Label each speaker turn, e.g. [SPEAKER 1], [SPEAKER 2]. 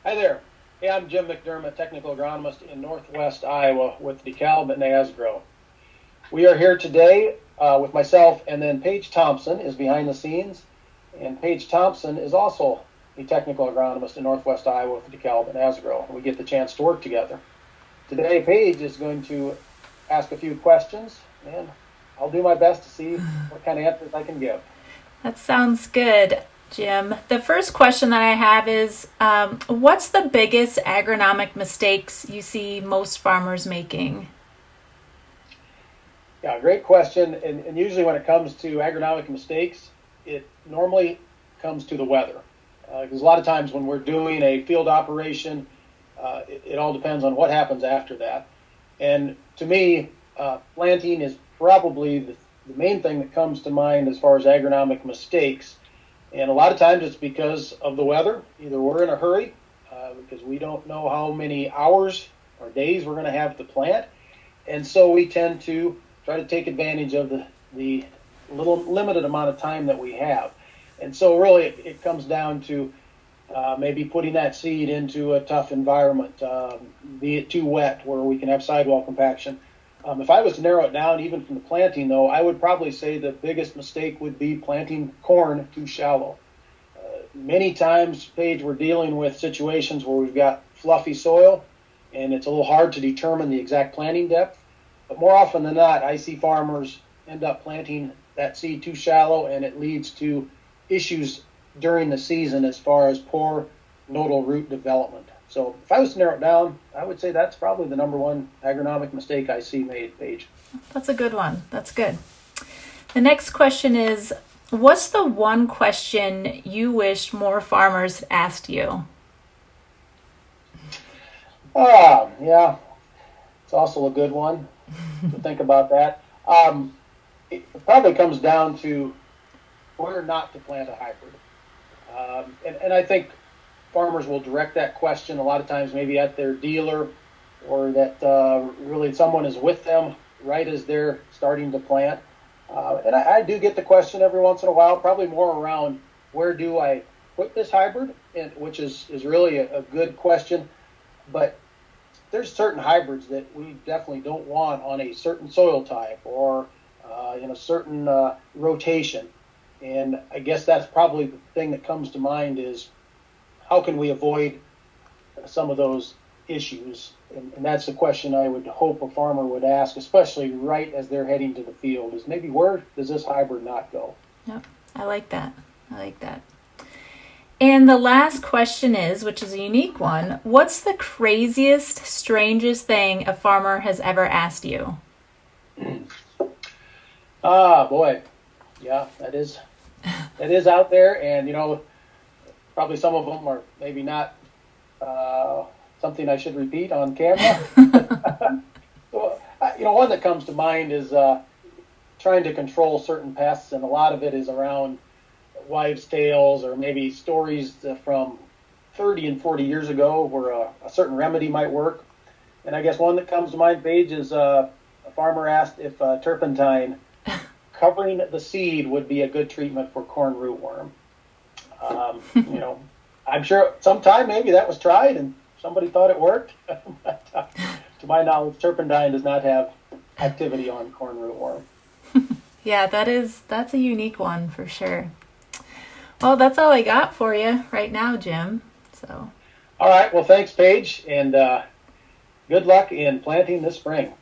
[SPEAKER 1] Hi there. Hey, I'm Jim McDermott, technical agronomist in Northwest Iowa with DeKalb and Asgrow. We are here today with myself, and then Paige Thompson is behind the scenes. And Paige Thompson is also a technical agronomist in Northwest Iowa with DeKalb and Asgrow. We get the chance to work together. Today, Paige is going to ask a few questions, and I'll do my best to see what kind of answers I can give.
[SPEAKER 2] That sounds good, Jim. The first question that I have is, what's the biggest agronomic mistakes you see most farmers making?
[SPEAKER 1] Yeah, great question. And usually when it comes to agronomic mistakes, it normally comes to the weather. Because a lot of times when we're doing a field operation, it all depends on what happens after that. And to me, planting is probably the main thing that comes to mind as far as agronomic mistakes. And a lot of times it's because of the weather. Either we're in a hurry because we don't know how many hours or days we're going to have to plant. And so we tend to try to take advantage of the little limited amount of time that we have. And so really it comes down to maybe putting that seed into a tough environment, be it too wet where we can have sidewall compaction. If I was to narrow it down, even from the planting, though, I would probably say the biggest mistake would be planting corn too shallow. Many times, Paige, we're dealing with situations where we've got fluffy soil, and it's a little hard to determine the exact planting depth. But more often than not, I see farmers end up planting that seed too shallow, and it leads to issues during the season as far as poor nodal root development. So if I was to narrow it down, I would say that's probably the number one agronomic mistake I see made, Paige.
[SPEAKER 2] That's a good one. That's good. The next question is, what's the one question you wished more farmers asked you?
[SPEAKER 1] Yeah, it's also a good one to think about that. It probably comes down to where not to plant a hybrid. And I think farmers will direct that question a lot of times maybe at their dealer, or that really someone is with them right as they're starting to plant. And I do get the question every once in a while, probably more around where do I put this hybrid, which is really a good question. But there's certain hybrids that we definitely don't want on a certain soil type or in a certain rotation. And I guess that's probably the thing that comes to mind is how can we avoid some of those issues? And that's the question I would hope a farmer would ask, especially right as they're heading to the field, is maybe where does this hybrid not go?
[SPEAKER 2] Yep, I like that. And the last question is, which is a unique one, what's the craziest, strangest thing a farmer has ever asked you?
[SPEAKER 1] Boy, yeah, that is out there, and probably some of them are maybe not something I should repeat on camera. Well, one that comes to mind is trying to control certain pests, and a lot of it is around wives' tales or maybe stories from 30 and 40 years ago where a certain remedy might work. And I guess one that comes to mind, Paige, is a farmer asked if turpentine covering the seed would be a good treatment for corn rootworm. I'm sure sometime maybe that was tried and somebody thought it worked. But, to my knowledge, turpentine does not have activity on corn rootworm.
[SPEAKER 2] Yeah, that's a unique one for sure. Well, that's all I got for you right now, Jim. So.
[SPEAKER 1] All right. Well, thanks, Paige, and good luck in planting this spring.